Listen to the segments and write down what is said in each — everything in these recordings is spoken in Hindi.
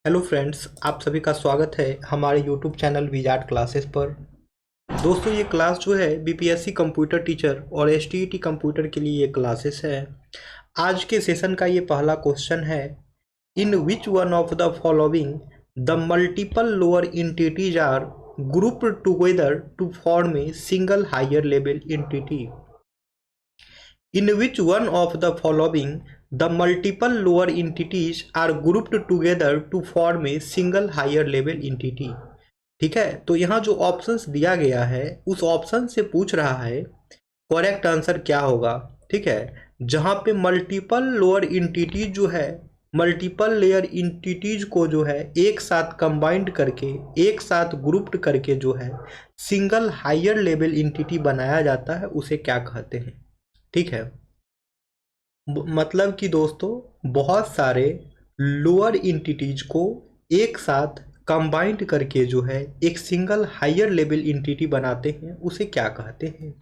हेलो फ्रेंड्स, आप सभी का स्वागत है हमारे यूट्यूब चैनल विजार्ड क्लासेस पर। दोस्तों, ये क्लास जो है बीपीएससी कंप्यूटर टीचर और एसटीईटी कंप्यूटर के लिए ये क्लासेस है। आज के सेशन का ये पहला क्वेश्चन है, in which one of the following the multiple lower entities are grouped together to form a single higher level entity. In which one of the following the multiple lower entities are grouped together to form a single higher level entity। ठीक है, तो यहाँ जो ऑप्शंस दिया गया है उस ऑप्शन से पूछ रहा है करेक्ट आंसर क्या होगा। ठीक है, जहाँ पे मल्टीपल लोअर इंटिटीज जो है, मल्टीपल लेयर इंटिटीज को जो है एक साथ कंबाइंड करके, एक साथ ग्रुप्ड करके जो है सिंगल हायर लेवल इंटिटी बनाया जाता है, उसे क्या कहते हैं। ठीक है, मतलब कि दोस्तों बहुत सारे लोअर इंटिटीज को एक साथ कंबाइंड करके जो है एक सिंगल हायर लेवल इंटिटी बनाते हैं, उसे क्या कहते हैं।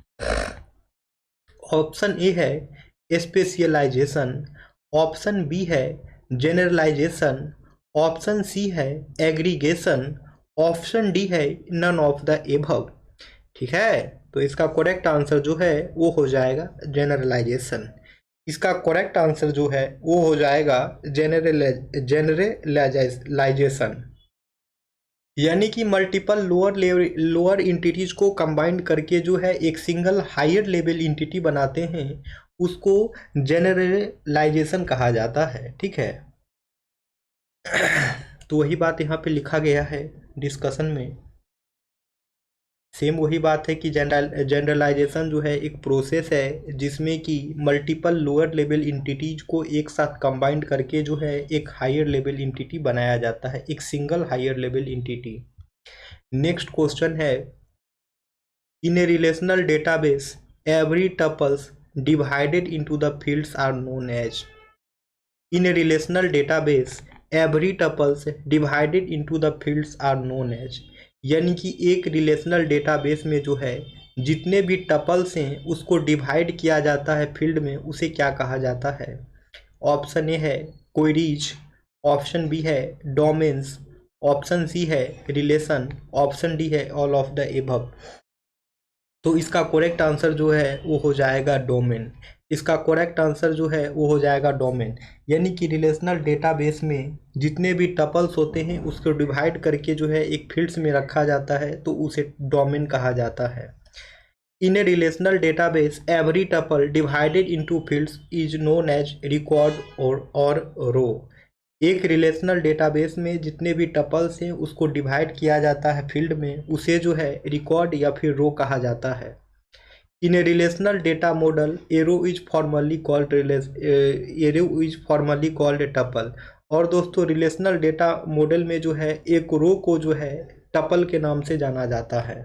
ऑप्शन ए है स्पेशलाइजेशन, ऑप्शन बी है जनरलाइजेशन, ऑप्शन सी है एग्रीगेशन, ऑप्शन डी है नन ऑफ द एबव। ठीक है, तो इसका करेक्ट आंसर जो है वो हो जाएगा जनरलाइजेशन। इसका करेक्ट आंसर जो है वो हो जाएगा जनरलाइजेशन, यानी कि मल्टीपल लोअर इंटिटीज को कंबाइंड करके जो है एक सिंगल हायर लेवल इंटिटी बनाते हैं, उसको जनरलाइजेशन कहा जाता है। ठीक है, तो वही बात यहाँ पे लिखा गया है डिस्कशन में। सेम वही बात है कि जनरलाइजेशन जो है एक प्रोसेस है जिसमें कि मल्टीपल लोअर लेवल इंटिटीज को एक साथ कंबाइंड करके जो है एक हायर लेवल इंटिटी बनाया जाता है, एक single higher level entity. Next question है, in a relational database every tuples divided into the fields are known as. In a relational database every tuples divided into the fields are known as, यानी कि एक रिलेशनल डेटाबेस में जो है जितने भी टपल्स हैं उसको डिवाइड किया जाता है फील्ड में, उसे क्या कहा जाता है। ऑप्शन ए है क्वेरीज, ऑप्शन बी है डोमेन्स, ऑप्शन सी है रिलेशन, ऑप्शन डी है ऑल ऑफ द एबव। तो इसका करेक्ट आंसर जो है वो हो जाएगा डोमेन। इसका करेक्ट आंसर जो है वो हो जाएगा डोमेन, यानी कि रिलेशनल डेटाबेस में जितने भी टपल्स होते हैं उसको डिवाइड करके जो है एक फील्ड्स में रखा जाता है, तो उसे डोमेन कहा जाता है। In a relational database every tuple divided into fields is known as record और रो। एक रिलेशनल डेटाबेस में जितने भी टपल्स हैं उसको डिवाइड किया जाता है फील्ड में, उसे जो है रिकॉर्ड या फिर रो कहा जाता है। In a relational data model a row is formally called tuple. और दोस्तों, रिलेशनल डेटा मॉडल में जो है एक रो को जो है टपल के नाम से जाना जाता है।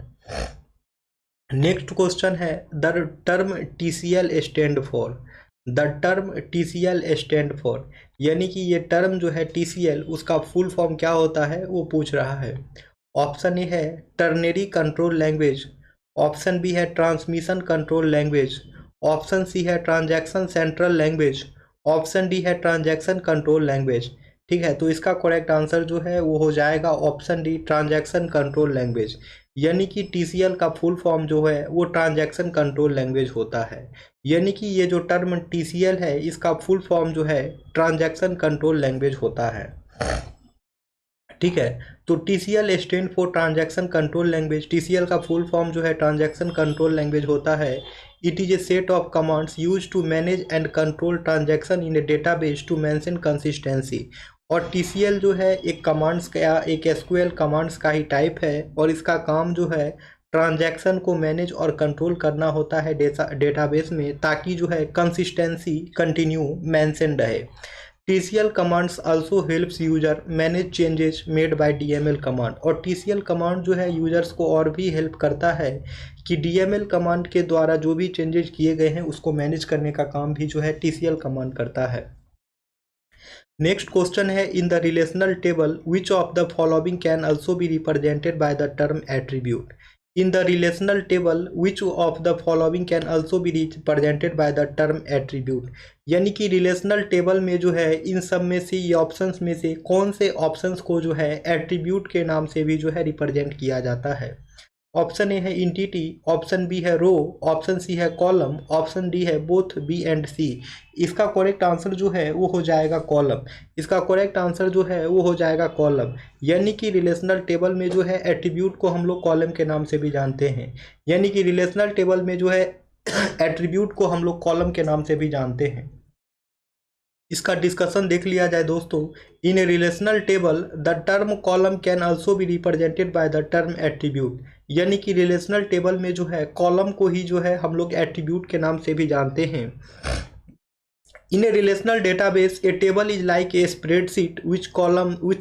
नेक्स्ट क्वेश्चन है, the term TCL stand for. The term TCL stand for, यानी कि ये टर्म जो है टीसीएल, उसका फुल फॉर्म क्या होता है वो पूछ रहा है। ऑप्शन ए है ternary control language, option B है transmission control language, option C है transaction central language, option D है ट्रांजैक्शन कंट्रोल लैंग्वेज। ठीक है, तो इसका करेक्ट आंसर जो है वो हो जाएगा option D transaction control language, यानी कि टीसीएल का फुल फॉर्म जो है वो ट्रांजैक्शन कंट्रोल लैंग्वेज होता है। यानी कि ये जो टर्म टीसीएल है इसका फुल फॉर्म जो है ट्रांजैक्शन कंट्रोल लैंग्वेज होता है। ठीक है, तो TCL stand for transaction control language. TCL का फुल फॉर्म जो है ट्रांजैक्शन कंट्रोल लैंग्वेज होता है। It is a set of commands use to manage and control transaction in a database to mention consistency. और TCL जो है एक कमांड्स का, एक SQL कमांड्स का ही टाइप है, और इसका काम जो है ट्रांजैक्शन को मैनेज और कंट्रोल करना होता है डेटाबेस में, ताकि जो है कंसिस्टेंसी कंटिन्यू मेंशन रहे। TCL commands also helps user manage changes made by DML command। और TCL कमांड जो है यूजर्स को और भी हेल्प करता है कि DML कमांड के द्वारा जो भी चेंजेस किए गए हैं उसको मैनेज करने का काम भी जो है TCL कमांड करता है। नेक्स्ट क्वेश्चन है, in the relational table which of the following can also be represented by the term attribute. In the relational table which of the following can also be represented by the term attribute. यानी कि रिलेशनल टेबल में जो है इन सब में से, ये ऑप्शंस में से कौन से ऑप्शंस को जो है एट्रीब्यूट के नाम से भी जो है रिप्रेजेंट किया जाता है। ऑप्शन ए है इंटिटी, ऑप्शन बी है रो, ऑप्शन सी है कॉलम, ऑप्शन डी है बोथ बी एंड सी। इसका करेक्ट आंसर जो है वो हो जाएगा कॉलम। इसका करेक्ट आंसर जो है वो हो जाएगा कॉलम। यानी कि रिलेशनल टेबल में जो है एट्रीब्यूट को हम लोग कॉलम के नाम से भी जानते हैं। यानी कि रिलेशनल टेबल में जो है एट्रीब्यूट को हम लोग कॉलम के नाम से भी जानते हैं। इसका डिस्कशन देख लिया जाए दोस्तों। In a relational table the term column can also be represented by the term attribute. यानी कि रिलेशनल टेबल में जो है कॉलम को ही जो है हम लोग एट्रीब्यूट के नाम से भी जानते हैं। In a relational database a table is like a spreadsheet with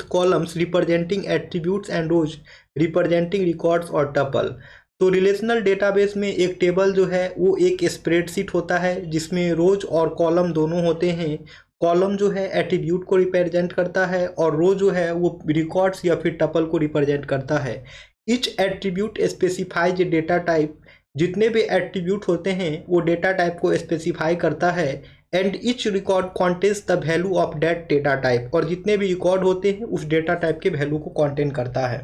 columns representing attributes and rows representing records और टपल। तो रिलेशनल डेटाबेस में एक टेबल जो है वो एक स्प्रेडशीट होता है जिसमें रोज और कॉलम दोनों होते हैं। कॉलम जो है एट्रीब्यूट को रिप्रेजेंट करता है और रो जो है वो रिकॉर्ड्स या फिर टपल को रिप्रेजेंट करता है। Each attribute specifies data type. जितने भी एट्रीब्यूट होते हैं वो डेटा टाइप को स्पेसिफाई करता है। And each record contains the value of that data type. और जितने भी रिकॉर्ड होते हैं उस डेटा टाइप के वैल्यू को कॉन्टेन करता है।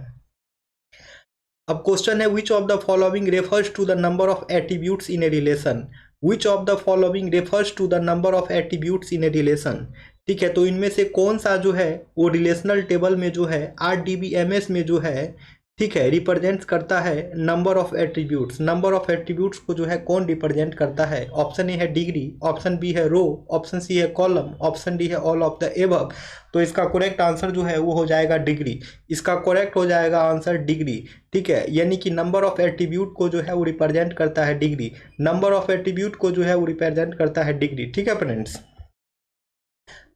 अब क्वेश्चन है which of the following refers to the number of attributes in a relation. Which of the following refers to the number of attributes in a relation. ठीक है, तो इनमें से कौन सा जो है वो रिलेशनल टेबल में जो है RDBMS में जो है, ठीक है, रिप्रेजेंट करता है number of attributes. Number of attributes को जो है कौन रिप्रेजेंट करता है। ऑप्शन ए है डिग्री, ऑप्शन बी है रो, ऑप्शन सी है कॉलम, ऑप्शन डी है ऑल ऑफ द एबव। तो इसका करेक्ट आंसर जो है वो हो जाएगा डिग्री। इसका करेक्ट हो जाएगा आंसर डिग्री। ठीक है, यानी कि नंबर ऑफ एट्रीब्यूट को जो है वो रिप्रेजेंट करता है डिग्री। नंबर ऑफ एट्रीब्यूट को जो है वो रिप्रेजेंट करता है डिग्री। ठीक है फ्रेंड्स,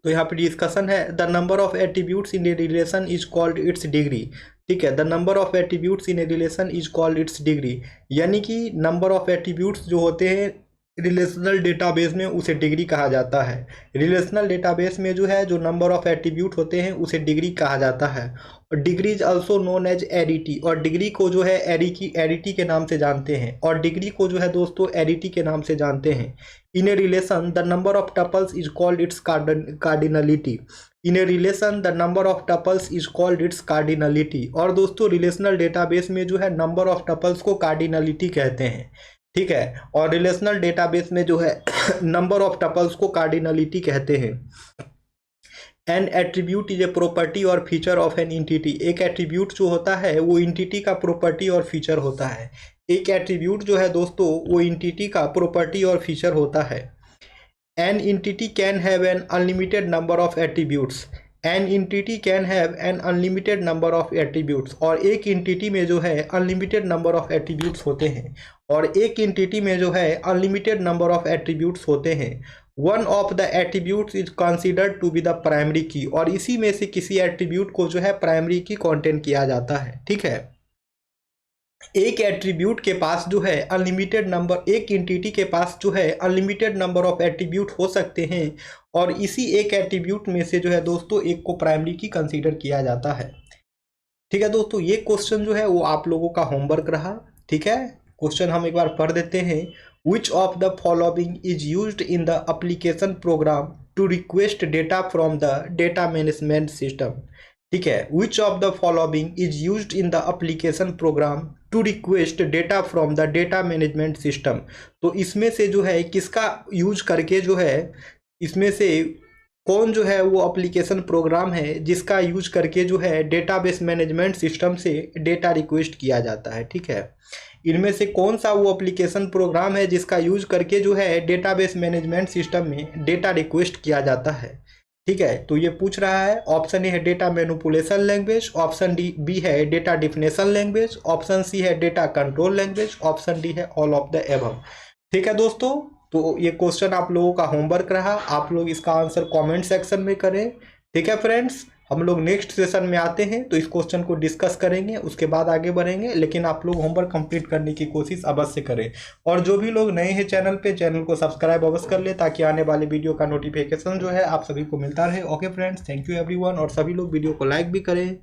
तो यहाँ पे डिस्कशन है the number of attributes in a relation is called it's degree. ठीक है, the number of attributes in a relation is called it's degree. यानी कि नंबर ऑफ एट्रीब्यूट्स जो होते हैं रिलेशनल डेटाबेस में उसे डिग्री कहा जाता है। रिलेशनल डेटाबेस में जो है जो नंबर ऑफ एट्रीब्यूट होते हैं उसे डिग्री कहा जाता है। और degree is also known as arity. और डिग्री को जो है एरिटी के नाम से जानते हैं। और डिग्री को जो है दोस्तों एरिटी के नाम से जानते हैं। In a relation the number of tuples is called its cardinality. In a relation the number of tuples is called its cardinality. और दोस्तों रिलेशनल डेटाबेस में जो है नंबर ऑफ टपल्स को कार्डिनलिटी कहते हैं। ठीक है, और रिलेशनल डेटाबेस में जो है नंबर ऑफ टपल्स को कार्डिनलिटी कहते हैं। N attribute is a property और फीचर ऑफ एन इंटिटी। एक एट्रीब्यूट जो होता है वो इंटिटी का प्रॉपर्टी और फीचर होता है। एक एट्रीब्यूट जो है दोस्तों वो इंटिटी का प्रॉपर्टी और फीचर होता है। An entity can have an unlimited number of attributes. An entity can have an unlimited number of attributes. और एक इंटिटी में जो है अनलिमिटेड नंबर ऑफ एट्रीब्यूट्स होते हैं। और एक इंटिटी में जो है अनलिमिटेड नंबर ऑफ एट्रीब्यूट्स होते हैं। One of the attributes is considered to be the primary key. और इसी में से किसी एट्रीब्यूट को जो है प्राइमरी की कॉन्टेन किया जाता है। ठीक है, एक एट्रीब्यूट के पास जो है अनलिमिटेड नंबर, एक इंटिटी के पास जो है अनलिमिटेड नंबर ऑफ एट्रीब्यूट हो सकते हैं। और इसी एक एट्रीब्यूट में से जो है दोस्तों एक को प्राइमरी की कंसीडर किया जाता है। ठीक है दोस्तों, ये क्वेश्चन जो है वो आप लोगों का होमवर्क रहा। ठीक है, क्वेश्चन हम एक बार पढ़ देते हैं। Which of the following is used in the application program to request data from the data management system. ठीक है, which of the following is used in the application program to request data from the data management system. तो इसमें से जो है किसका यूज करके जो है, इसमें से कौन जो है वो एप्लीकेशन प्रोग्राम है जिसका यूज करके जो है डेटाबेस मैनेजमेंट सिस्टम से डेटा रिक्वेस्ट किया जाता है। ठीक है, इनमें से कौन सा वो एप्लीकेशन प्रोग्राम है जिसका यूज करके जो है डेटाबेस मैनेजमेंट सिस्टम में डेटा रिक्वेस्ट किया जाता है। ठीक है, तो ये पूछ रहा है। ऑप्शन ए है data manipulation language, option B है data definition language, option C है data control language, option D है ऑल ऑफ द एबव। ठीक है दोस्तों, तो ये क्वेश्चन आप लोगों का होमवर्क रहा। आप लोग इसका आंसर कमेंट सेक्शन में करें। ठीक है फ्रेंड्स, हम लोग नेक्स्ट सेशन में आते हैं तो इस क्वेश्चन को डिस्कस करेंगे, उसके बाद आगे बढ़ेंगे। लेकिन आप लोग होमवर्क कंप्लीट करने की कोशिश अवश्य करें। और जो भी लोग नए हैं चैनल पे, चैनल को सब्सक्राइब अवश्य कर ले ताकि आने वाले वीडियो का नोटिफिकेशन जो है आप सभी को मिलता रहे। Okay friends, thank you everyone. और सभी लोग वीडियो को लाइक भी करें।